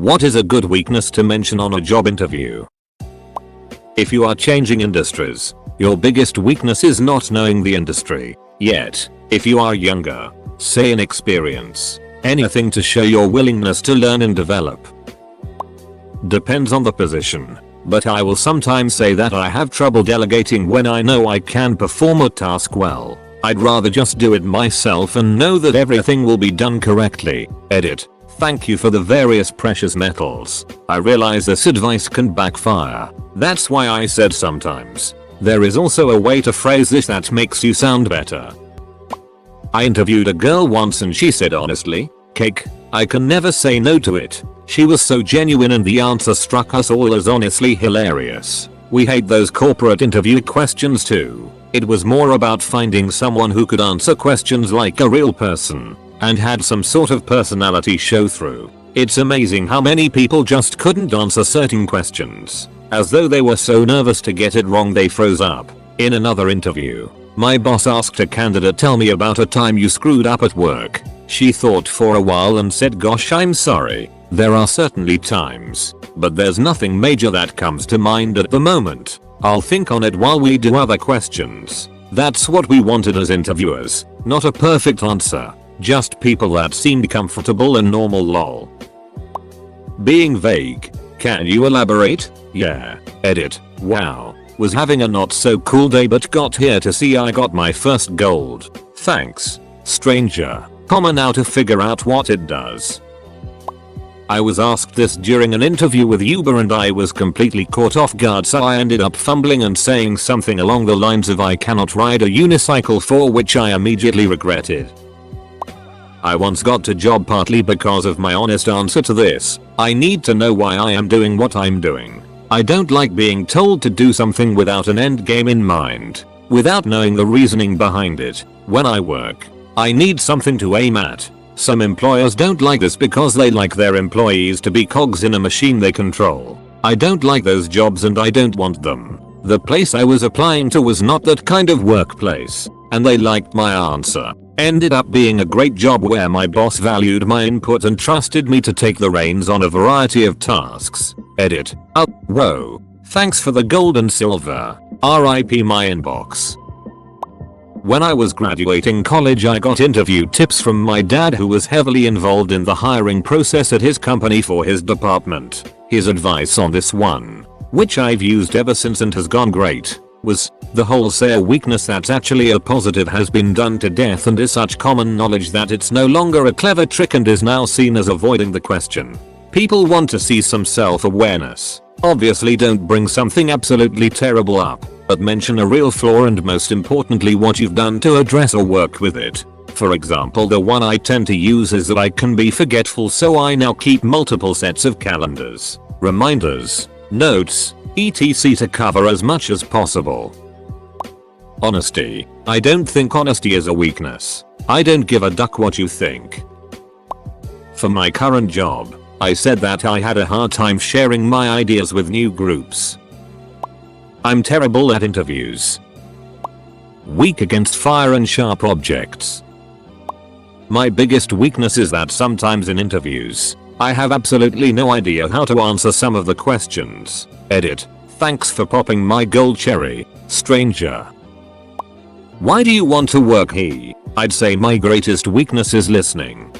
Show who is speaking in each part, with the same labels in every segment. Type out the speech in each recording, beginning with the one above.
Speaker 1: What is a good weakness to mention on a job interview? If you are changing industries, your biggest weakness is not knowing the industry yet. If you are younger, say inexperience, anything to show your willingness to learn and develop. Depends on the position, but I will sometimes say that I have trouble delegating when I know I can perform a task well. I'd rather just do it myself and know that everything will be done correctly. Edit. Thank you for the various precious metals. I realize this advice can backfire. That's why I said sometimes. There is also a way to phrase this that makes you sound better. I interviewed a girl once and she said honestly, cake, I can never say no to it. She was so genuine and the answer struck us all as honestly hilarious. We hate those corporate interview questions too. It was more about finding someone who could answer questions like a real person and had some sort of personality show through. It's amazing how many people just couldn't answer certain questions, as though they were so nervous to get it wrong they froze up. In another interview, my boss asked a candidate, tell me about a time you screwed up at work. She thought for a while and said, gosh, I'm sorry. There are certainly times, but there's nothing major that comes to mind at the moment. I'll think on it while we do other questions. That's what we wanted as interviewers, not a perfect answer. Just people that seemed comfortable and normal lol. Being vague. Can you elaborate? Yeah. Edit. Wow. Was having a not so cool day but got here to see I got my first gold. Thanks. Stranger. Comma now to figure out what it does. I was asked this during an interview with Uber and I was completely caught off guard, so I ended up fumbling and saying something along the lines of I cannot ride a unicycle, for which I immediately regretted. I once got a job partly because of my honest answer to this. I need to know why I am doing what I'm doing. I don't like being told to do something without an end game in mind, without knowing the reasoning behind it. When I work, I need something to aim at. Some employers don't like this because they like their employees to be cogs in a machine they control. I don't like those jobs and I don't want them. The place I was applying to was not that kind of workplace, and they liked my answer. Ended up being a great job where my boss valued my input and trusted me to take the reins on a variety of tasks. Edit. Oh, whoa. Thanks for the gold and silver. RIP my inbox. When I was graduating college, I got interview tips from my dad, who was heavily involved in the hiring process at his company for his department. His advice on this one, which I've used ever since and has gone great, was, the wholesale weakness that's actually a positive has been done to death and is such common knowledge that it's no longer a clever trick and is now seen as avoiding the question. People want to see some self-awareness. Obviously don't bring something absolutely terrible up, but mention a real flaw and most importantly what you've done to address or work with it. For example, the one I tend to use is that I can be forgetful, so I now keep multiple sets of calendars, reminders, notes, etc. to cover as much as possible. Honesty. I don't think honesty is a weakness. I don't give a duck what you think. For my current job, I said that I had a hard time sharing my ideas with new groups. I'm terrible at interviews. Weak against fire and sharp objects. My biggest weakness is that sometimes in interviews, I have absolutely no idea how to answer some of the questions. Edit. Thanks for popping my gold cherry, stranger. Why do you want to work here? I'd say my greatest weakness is listening.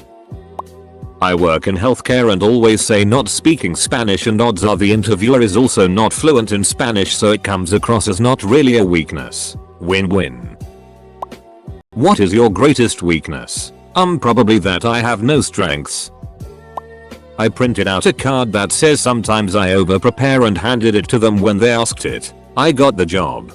Speaker 1: I work in healthcare and always say not speaking Spanish, and odds are the interviewer is also not fluent in Spanish, so it comes across as not really a weakness. Win-win. What is your greatest weakness? Probably that I have no strengths. I printed out a card that says sometimes I over-prepare and handed it to them when they asked it. I got the job.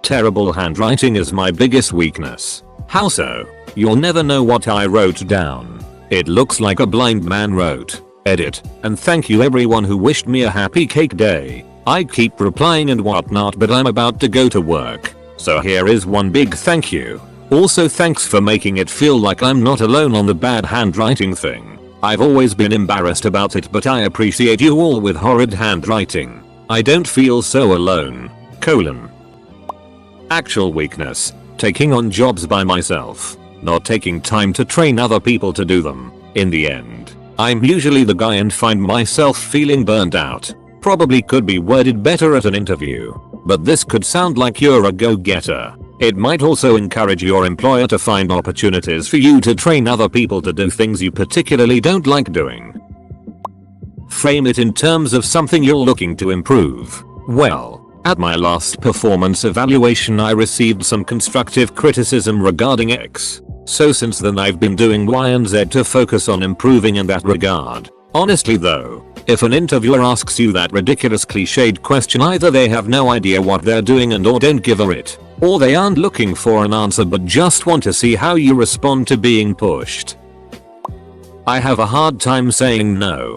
Speaker 1: Terrible handwriting is my biggest weakness. How so? You'll never know what I wrote down. It looks like a blind man wrote. Edit. And thank you everyone who wished me a happy cake day. I keep replying and whatnot, but I'm about to go to work. So here is one big thank you. Also thanks for making it feel like I'm not alone on the bad handwriting thing. I've always been embarrassed about it, but I appreciate you all with horrid handwriting. I don't feel so alone. Actual weakness. Taking on jobs by myself. Not taking time to train other people to do them. In the end, I'm usually the guy and find myself feeling burned out. Probably could be worded better at an interview. But this could sound like you're a go-getter. It might also encourage your employer to find opportunities for you to train other people to do things you particularly don't like doing. Frame it in terms of something you're looking to improve. Well, at my last performance evaluation I received some constructive criticism regarding X. So since then I've been doing Y and Z to focus on improving in that regard. Honestly though, if an interviewer asks you that ridiculous cliched question, either they have no idea what they're doing and or don't give a shit, or they aren't looking for an answer but just want to see how you respond to being pushed. I have a hard time saying no.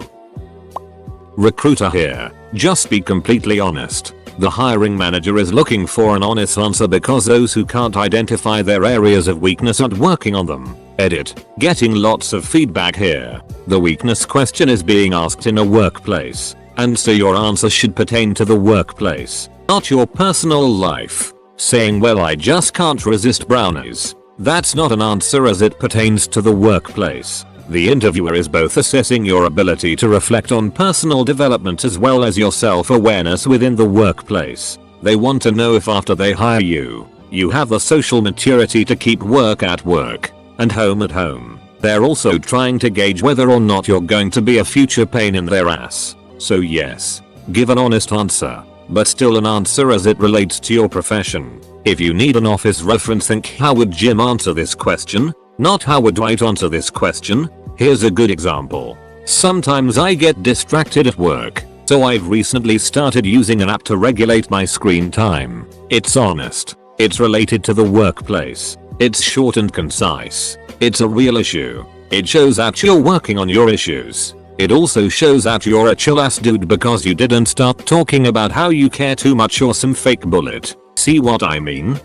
Speaker 1: Recruiter here, just be completely honest. The hiring manager is looking for an honest answer because those who can't identify their areas of weakness aren't working on them. Edit. Getting lots of feedback here. The weakness question is being asked in a workplace, and so your answer should pertain to the workplace, not your personal life. Saying well I just can't resist brownies. That's not an answer as it pertains to the workplace. The interviewer is both assessing your ability to reflect on personal development as well as your self-awareness within the workplace. They want to know if after they hire you, you have the social maturity to keep work at work and home at home. They're also trying to gauge whether or not you're going to be a future pain in their ass. So yes, give an honest answer, but still an answer as it relates to your profession. If you need an office reference, think how would Jim answer this question? Not how would Dwight answer this question? Here's a good example. Sometimes I get distracted at work, so I've recently started using an app to regulate my screen time. It's honest. It's related to the workplace. It's short and concise. It's a real issue. It shows that you're working on your issues. It also shows that you're a chill ass dude because you didn't start talking about how you care too much or some fake bullet. See what I mean?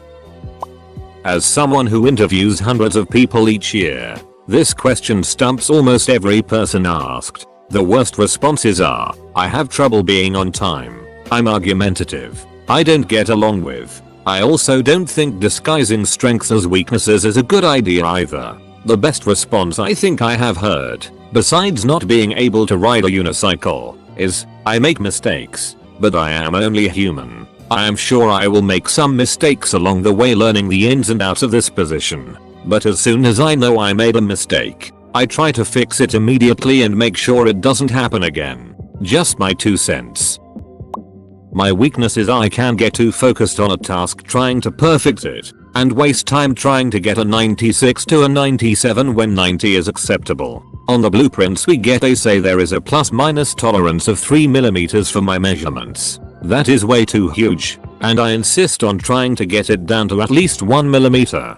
Speaker 1: As someone who interviews hundreds of people each year, this question stumps almost every person asked. The worst responses are, I have trouble being on time. I'm argumentative. I don't get along with. I also don't think disguising strengths as weaknesses is a good idea either. The best response I think I have heard, besides not being able to ride a unicycle, is, I make mistakes, but I am only human. I am sure I will make some mistakes along the way learning the ins and outs of this position. But as soon as I know I made a mistake, I try to fix it immediately and make sure it doesn't happen again. Just my 2 cents. My weakness is I can get too focused on a task trying to perfect it, and waste time trying to get a 96 to a 97 when 90 is acceptable. On the blueprints we get they say there is a plus-minus tolerance of 3mm for my measurements. That is way too huge, and I insist on trying to get it down to at least 1mm.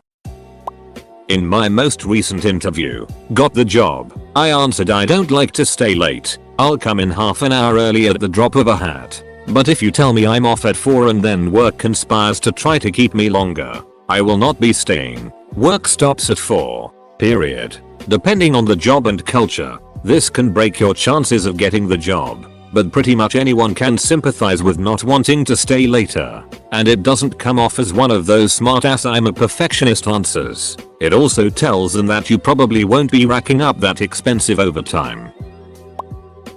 Speaker 1: In my most recent interview, got the job, I answered I don't like to stay late. I'll come in half an hour early at the drop of a hat. But if you tell me I'm off at 4 and then work conspires to try to keep me longer, I will not be staying. Work stops at 4. Period. Depending on the job and culture, this can break your chances of getting the job. But pretty much anyone can sympathize with not wanting to stay later, and it doesn't come off as one of those smart-ass I'm a perfectionist answers. It also tells them that you probably won't be racking up that expensive overtime.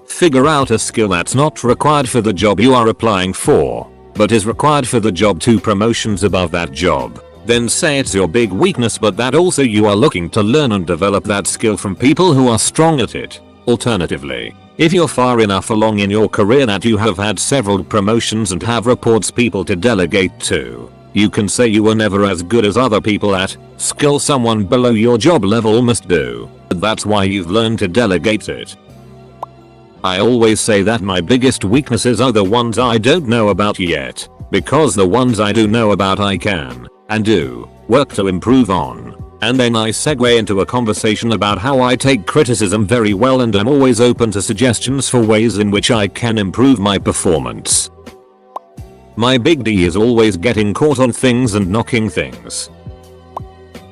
Speaker 1: Figure out a skill that's not required for the job you are applying for, but is required for the job 2 promotions above that job. Then say it's your big weakness but that also you are looking to learn and develop that skill from people who are strong at it. Alternatively, if you're far enough along in your career that you have had several promotions and have reports people to delegate to, you can say you were never as good as other people at skill someone below your job level must do, but that's why you've learned to delegate it. I always say that my biggest weaknesses are the ones I don't know about yet, because the ones I do know about I can, and do, work to improve on. And then I segue into a conversation about how I take criticism very well and am always open to suggestions for ways in which I can improve my performance. My big D is always getting caught on things and knocking things.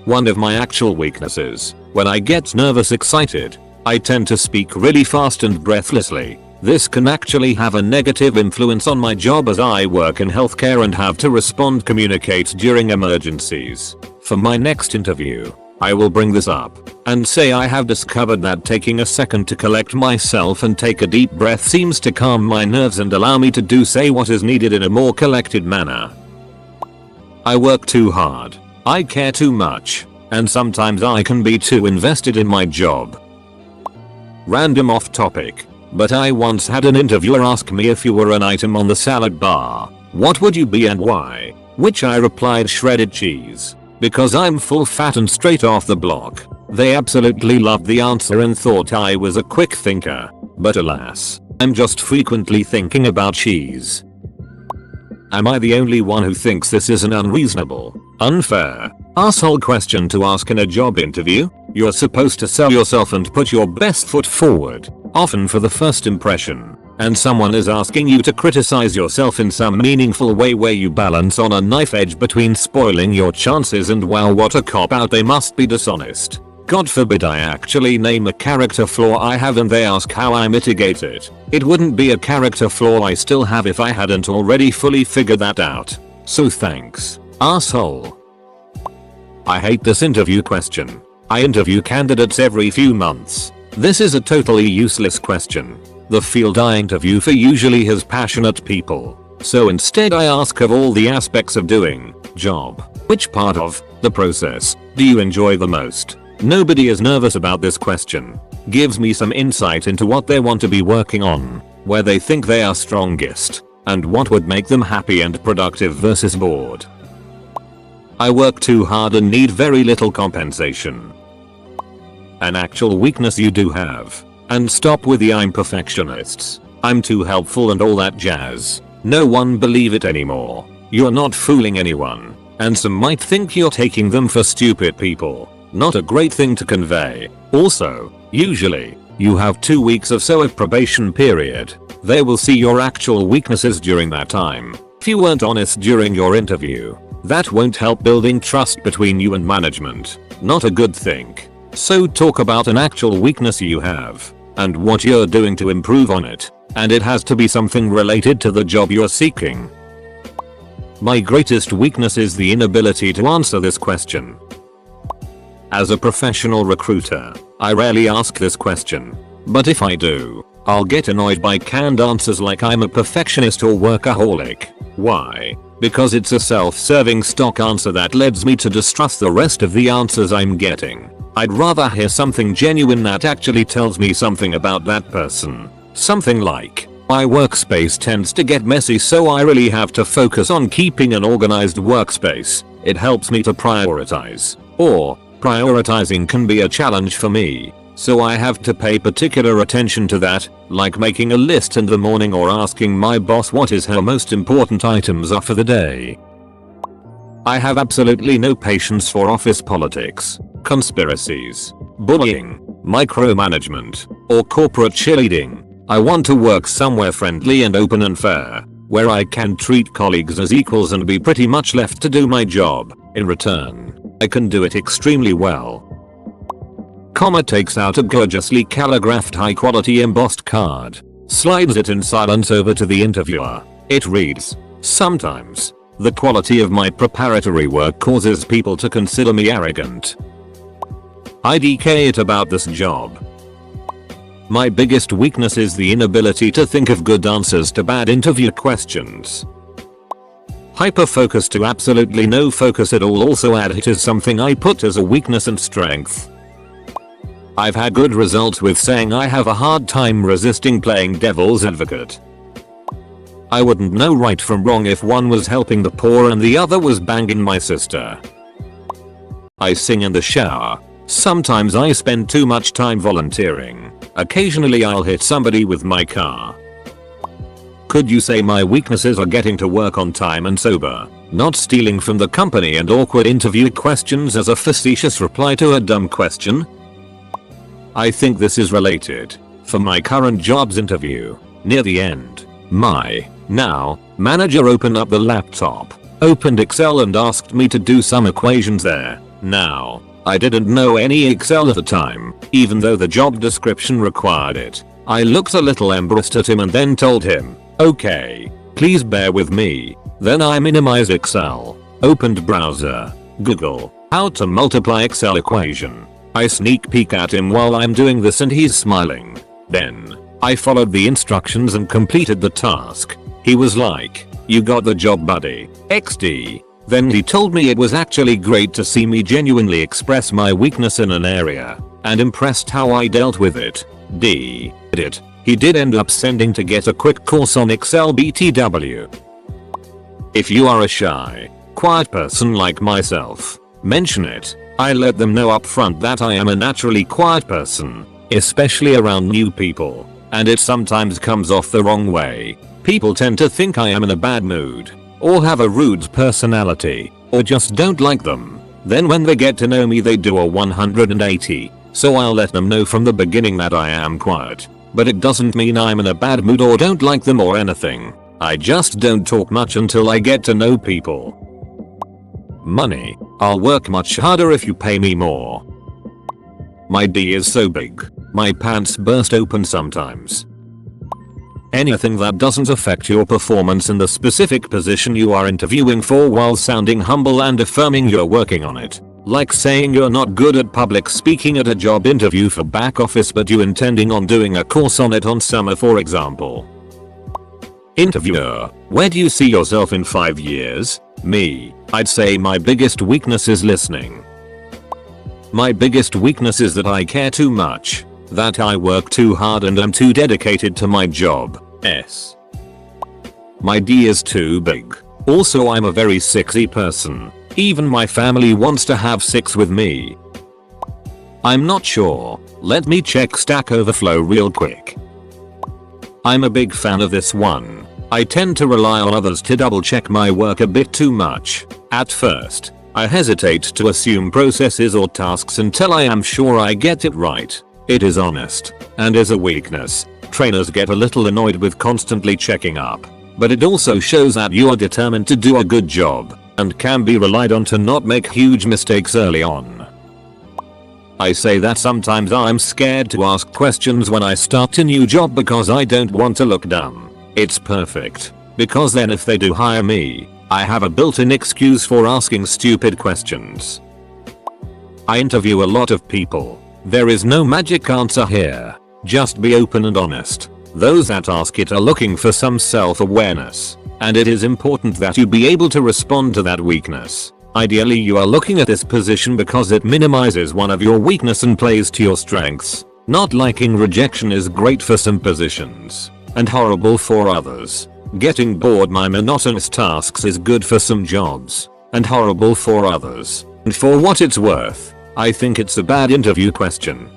Speaker 1: One of my actual weaknesses, when I get nervous excited, I tend to speak really fast and breathlessly. This can actually have a negative influence on my job as I work in healthcare and have to communicate during emergencies. For my next interview, I will bring this up and say I have discovered that taking a second to collect myself and take a deep breath seems to calm my nerves and allow me to say what is needed in a more collected manner. I work too hard. I care too much. And sometimes I can be too invested in my job. Random off topic. But I once had an interviewer ask me if you were an item on the salad bar, what would you be and why? Which I replied shredded cheese. Because I'm full fat and straight off the block. They absolutely loved the answer and thought I was a quick thinker. But alas, I'm just frequently thinking about cheese. Am I the only one who thinks this is an unreasonable, unfair, asshole question to ask in a job interview? You're supposed to sell yourself and put your best foot forward, often for the first impression. And someone is asking you to criticize yourself in some meaningful way where you balance on a knife edge between spoiling your chances and wow, what a cop out, they must be dishonest. God forbid I actually name a character flaw I have and they ask how I mitigate it. It wouldn't be a character flaw I still have if I hadn't already fully figured that out. So thanks, asshole. I hate this interview question. I interview candidates every few months. This is a totally useless question. The field I interview for usually has passionate people. So instead I ask, of all the aspects of doing job, which part of the process do you enjoy the most? Nobody is nervous about this question. Gives me some insight into what they want to be working on, where they think they are strongest, and what would make them happy and productive versus bored. I work too hard and need very little compensation. An actual weakness you do have. And stop with the I'm perfectionists. I'm too helpful and all that jazz. No one believe it anymore. You're not fooling anyone. And some might think you're taking them for stupid people. Not a great thing to convey. Also, usually, you have 2 weeks or so of probation period. They will see your actual weaknesses during that time. If you weren't honest during your interview, that won't help building trust between you and management. Not a good thing. So talk about an actual weakness you have, and what you're doing to improve on it, and it has to be something related to the job you're seeking. My greatest weakness is the inability to answer this question. As a professional recruiter, I rarely ask this question, but if I do, I'll get annoyed by canned answers like I'm a perfectionist or workaholic. Why? Because it's a self-serving stock answer that leads me to distrust the rest of the answers I'm getting. I'd rather hear something genuine that actually tells me something about that person. Something like, my workspace tends to get messy so I really have to focus on keeping an organized workspace. It helps me to prioritize. Or, prioritizing can be a challenge for me, so I have to pay particular attention to that, like making a list in the morning or asking my boss what her most important items are for the day. I have absolutely no patience for office politics, conspiracies, bullying, micromanagement, or corporate cheerleading. I want to work somewhere friendly and open and fair, where I can treat colleagues as equals and be pretty much left to do my job. In return, I can do it extremely well. Comma takes out a gorgeously calligraphed high-quality embossed card, slides it in silence over to the interviewer. It reads, "Sometimes, the quality of my preparatory work causes people to consider me arrogant. I DK it about this job." My biggest weakness is the inability to think of good answers to bad interview questions. Hyper-focus to absolutely no focus at all. Also add it is something I put as a weakness and strength. I've had good results with saying I have a hard time resisting playing devil's advocate. I wouldn't know right from wrong if one was helping the poor and the other was banging my sister. I sing in the shower. Sometimes I spend too much time volunteering. Occasionally I'll hit somebody with my car. Could you say my weaknesses are getting to work on time and sober, not stealing from the company, and awkward interview questions as a facetious reply to a dumb question? I think this is related. For my current job's interview, near the end, my now manager opened up the laptop, opened Excel and asked me to do some equations there. Now, I didn't know any Excel at the time, even though the job description required it. I looked a little embarrassed at him and then told him, "Okay, please bear with me." Then I minimized Excel, opened browser, Google, how to multiply Excel equation. I sneak peek at him while I'm doing this and he's smiling. Then, I followed the instructions and completed the task. He was like, "You got the job, buddy. XD." Then he told me it was actually great to see me genuinely express my weakness in an area, and impressed how I dealt with it. He did end up sending to get a quick course on Excel BTW. If you are a shy, quiet person like myself, mention it. I let them know up front that I am a naturally quiet person, especially around new people, and it sometimes comes off the wrong way. People tend to think I am in a bad mood, or have a rude personality, or just don't like them. Then when they get to know me they do a 180, so I'll let them know from the beginning that I am quiet. But it doesn't mean I'm in a bad mood or don't like them or anything. I just don't talk much until I get to know people. Money. I'll work much harder if you pay me more. My D is so big, my pants burst open sometimes. Anything that doesn't affect your performance in the specific position you are interviewing for while sounding humble and affirming you're working on it. Like saying you're not good at public speaking at a job interview for back office but you intending on doing a course on it on summer, for example. Interviewer, where do you see yourself in 5 years? Me, I'd say my biggest weakness is listening. My biggest weakness is that I care too much, that I work too hard and am too dedicated to my job. My D is too big. Also, I'm a very sexy person. Even my family wants to have sex with me. I'm not sure. Let me check Stack Overflow real quick. I'm a big fan of this one. I tend to rely on others to double check my work a bit too much. At first, I hesitate to assume processes or tasks until I am sure I get it right. It is honest, and is a weakness. Trainers get a little annoyed with constantly checking up, but it also shows that you are determined to do a good job, and can be relied on to not make huge mistakes early on. I say that sometimes I'm scared to ask questions when I start a new job because I don't want to look dumb. It's perfect, because then if they do hire me, I have a built-in excuse for asking stupid questions. I interview a lot of people. There is no magic answer here. Just be open and honest. Those that ask it are looking for some self-awareness, and it is important that you be able to respond to that weakness. Ideally, you are looking at this position because it minimizes one of your weaknesses and plays to your strengths. Not liking rejection is great for some positions, and horrible for others. Getting bored by monotonous tasks is good for some jobs, and horrible for others. And for what it's worth, I think it's a bad interview question.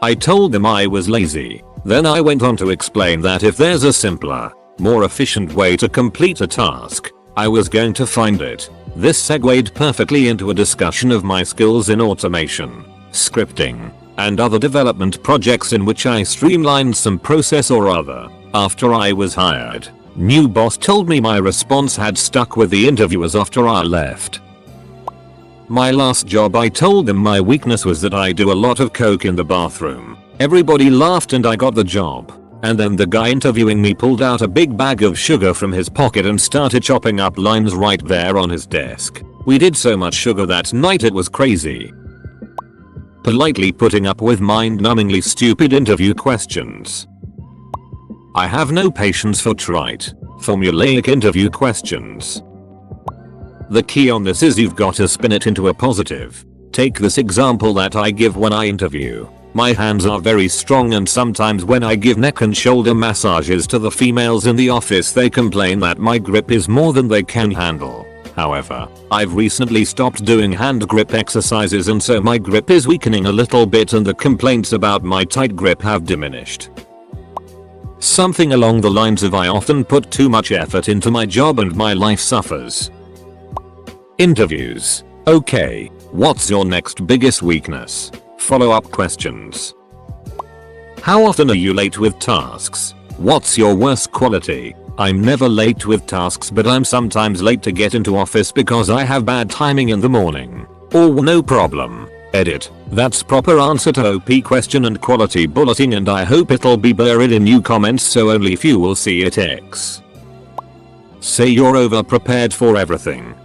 Speaker 1: I told them I was lazy. Then I went on to explain that if there's a simpler, more efficient way to complete a task, I was going to find it. This segued perfectly into a discussion of my skills in automation, scripting, and other development projects in which I streamlined some process or other. After I was hired, new boss told me my response had stuck with the interviewers after I left. My last job, I told them my weakness was that I do a lot of coke in the bathroom. Everybody laughed and I got the job. And then the guy interviewing me pulled out a big bag of sugar from his pocket and started chopping up lines right there on his desk. We did so much sugar that night it was crazy. Politely putting up with mind-numbingly stupid interview questions. I have no patience for trite, formulaic interview questions. The key on this is you've got to spin it into a positive. Take this example that I give when I interview. My hands are very strong and sometimes when I give neck and shoulder massages to the females in the office they complain that my grip is more than they can handle. However, I've recently stopped doing hand grip exercises and so my grip is weakening a little bit and the complaints about my tight grip have diminished. Something along the lines of I often put too much effort into my job and my life suffers. Interviews. Okay, what's your next biggest weakness? Follow-up questions. How often are you late with tasks? What's your worst quality? I'm never late with tasks but I'm sometimes late to get into office because I have bad timing in the morning. Or no problem. Edit. That's proper answer to OP question and quality bulleting and I hope it'll be buried in new comments so only few will see it. X. Say you're over prepared for everything.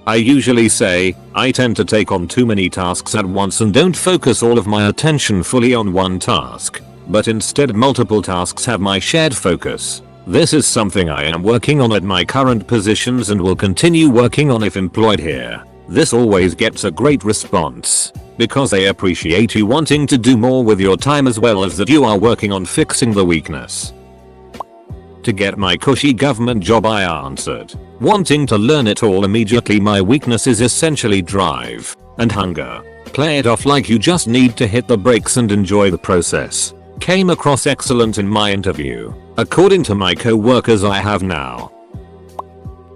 Speaker 1: I usually say, I tend to take on too many tasks at once and don't focus all of my attention fully on one task, but instead multiple tasks have my shared focus. This is something I am working on at my current positions and will continue working on if employed here. This always gets a great response, because they appreciate you wanting to do more with your time as well as that you are working on fixing the weakness. To get my cushy government job, I answered, wanting to learn it all immediately. My weakness is essentially drive and hunger. Play it off like you just need to hit the brakes and enjoy the process. Came across excellent in my interview, according to my co-workers I have now.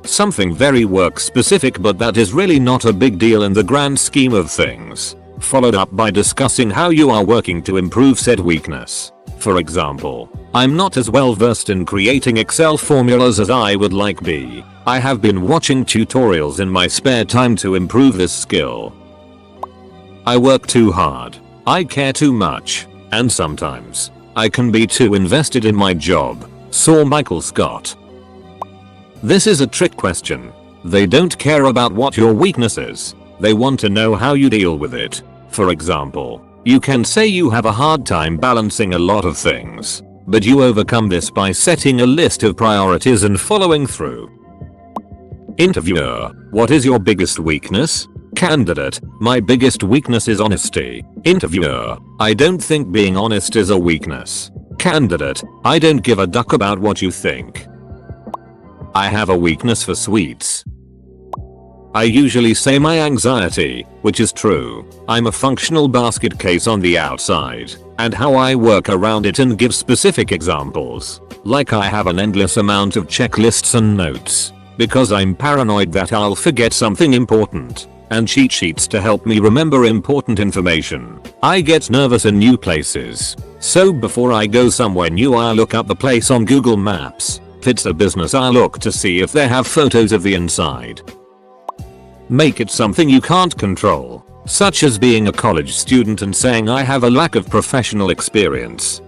Speaker 1: Something very work specific, but that is really not a big deal in the grand scheme of things. Followed up by discussing how you are working to improve said weakness. For example, I'm not as well versed in creating Excel formulas as I would like be. I have been watching tutorials in my spare time to improve this skill. I work too hard. I care too much. And sometimes, I can be too invested in my job. Saw Michael Scott. This is a trick question. They don't care about what your weakness is. They want to know how you deal with it. For example, you can say you have a hard time balancing a lot of things, but you overcome this by setting a list of priorities and following through. Interviewer: what is your biggest weakness? Candidate: my biggest weakness is honesty. Interviewer: I don't think being honest is a weakness. Candidate: I don't give a duck about what you think. I have a weakness for sweets. I usually say my anxiety, which is true. I'm a functional basket case on the outside, and how I work around it and give specific examples. Like I have an endless amount of checklists and notes, because I'm paranoid that I'll forget something important, and cheat sheets to help me remember important information. I get nervous in new places, so before I go somewhere new I look up the place on Google Maps. If it's a business I look to see if they have photos of the inside. Make it something you can't control, such as being a college student and saying I have a lack of professional experience.